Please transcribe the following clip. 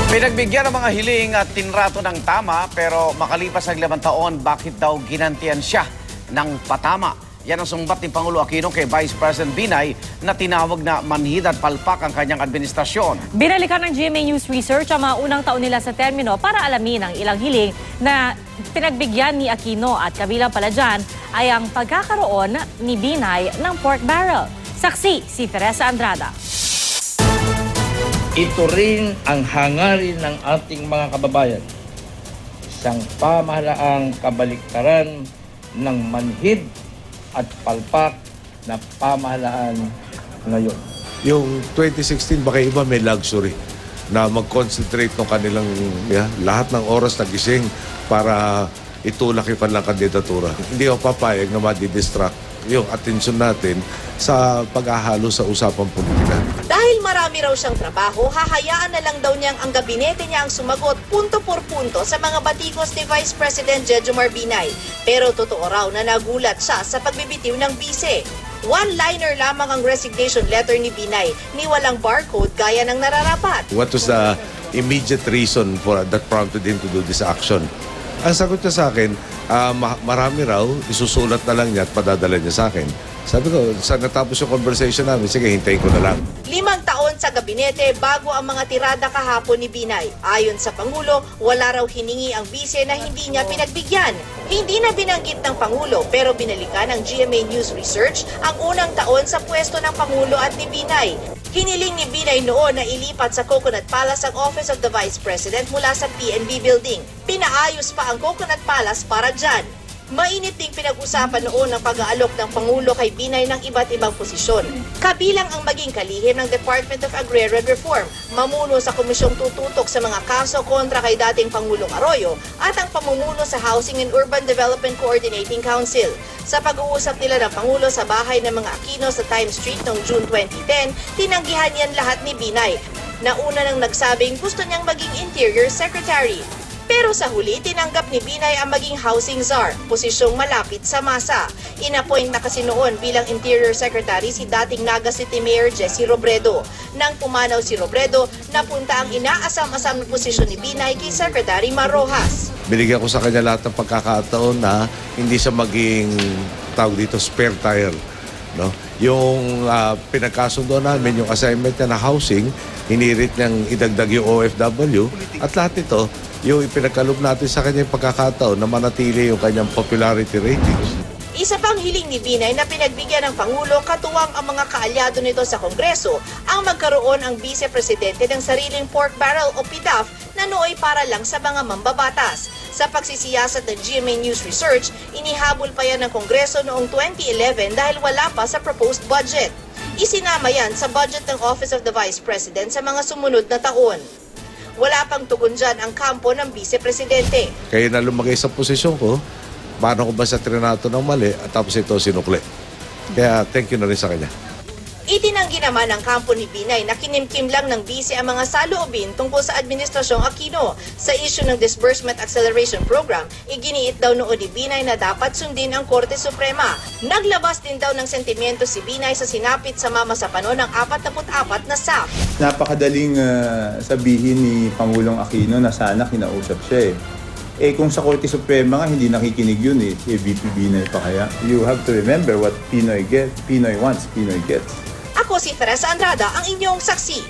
Pinagbigyan ng mga hiling at tinrato ng tama pero makalipas ang 5 taon, bakit daw ginantian siya ng patama? Yan ang sumbat ni Pangulo Aquino kay Vice President Binay na tinawag na manhid at palpak ang kanyang administrasyon. Binalikan ng GMA News Research ang mga unang taon nila sa termino para alamin ang ilang hiling na pinagbigyan ni Aquino at kabilang pala dyan ay ang pagkakaroon ni Binay ng pork barrel. Saksi si Teresa Andrada. Ito rin ang hangarin ng ating mga kababayan. Isang pamahalaang kabaliktaran ng manhid at palpak na pamahalaan ngayon. Yung 2016, baka iba may luxury na mag-concentrate ng kanilang lahat ng oras na gising para itulak yung kanilang kandidatura. Hindi ako papayag na madidistract yung atensyon natin sa paghahalo sa usapang politika. Dahil marami raw siyang trabaho, hahayaan na lang daw niyang ang gabinete niya ang sumagot punto por punto sa mga batikos ni Vice President Jejomar Binay. Pero totoo raw na nagulat siya sa pagbibitiw ng bise. One-liner lamang ang resignation letter ni Binay, ni walang barcode gaya ng nararapat. What was the immediate reason for that prompted him to do this action? Ang sagot niya sa akin, marami raw, isusulat na lang niya at padadala niya sa akin. Sabi ko, sa natapos yung conversation namin, sige, hintayin ko na lang. 5 taon sa gabinete bago ang mga tirada kahapon ni Binay. Ayon sa Pangulo, wala raw hiningi ang bise na hindi niya pinagbigyan. Hindi na binanggit ng Pangulo pero binalikan ng GMA News Research ang unang taon sa pwesto ng Pangulo at ni Binay. Hiniling ni Binay noon na ilipat sa Coconut Palace ang Office of the Vice President mula sa PNB Building. Pinaayos pa ang Coconut Palace para dyan. Mainit ding pinag-usapan noon ang pag-aalok ng Pangulo kay Binay ng iba't ibang posisyon. Kabilang ang maging kalihim ng Department of Agrarian Reform, mamuno sa komisyong tututok sa mga kaso kontra kay dating Pangulong Arroyo at ang pamumuno sa Housing and Urban Development Coordinating Council. Sa pag-uusap nila ng Pangulo sa bahay ng mga Aquino sa Times Street noong June 2010, tinanggihan yan lahat ni Binay. Nauna nang nagsabing gusto niyang maging Interior Secretary. Pero sa huli, tinanggap ni Binay ang maging Housing Czar, posisyong malapit sa masa. Inappoint na kasi noon bilang Interior Secretary si dating Naga City Mayor Jesse Robredo. Nang pumanaw si Robredo, napunta ang inaasam-asam na posisyon ni Binay kay Secretary Mar Rojas. Binigyan ko sa kanya lahat ng pagkakataon na hindi siya maging tawag dito spare tire. No? Yung pinagkasundo namin, yung assignment niya na housing, hinirit niyang idagdag yung OFW at lahat ito, yung ipinagkaloob natin sa kanyang pagkakataon na manatili yung kanyang popularity ratings. Isa pang hiling ni Binay na pinagbigyan ng Pangulo katuwang ang mga kaalyado nito sa Kongreso ang magkaroon ang Vice Presidente ng sariling pork barrel o PDAF na nooy para lang sa mga mambabatas. Sa pagsisiyasat ng GMA News Research, inihabol pa yan ng Kongreso noong 2011 dahil wala pa sa proposed budget. Isinama yan sa budget ng Office of the Vice President sa mga sumunod na taon. Wala pang tugon dyan ang kampo ng Vice Presidente. Kaya na lumagay sa posisyon ko, paano ko ba sa trinato ng mali at tapos ito sinukli. Kaya thank you na rin sa kanya. Itinanggi naman ng kampo ni Binay na kinimkim lang ng bise ang mga saloobin tungkol sa Administrasyong Aquino. Sa issue ng Disbursement Acceleration Program, iginiit daw noon ni Binay na dapat sundin ang Korte Suprema. Naglabas din daw ng sentimiento si Binay sa sinapit sa mama sa panon ng 44 na SAF. Napakadaling sabihin ni Pangulong Aquino na sana kinausap siya kung sa Korte Suprema nga hindi nakikinig yun VP Binay pa kaya. You have to remember what Pinoy wants, Pinoy gets. Ako si Teresa Andrada, ang inyong saksi.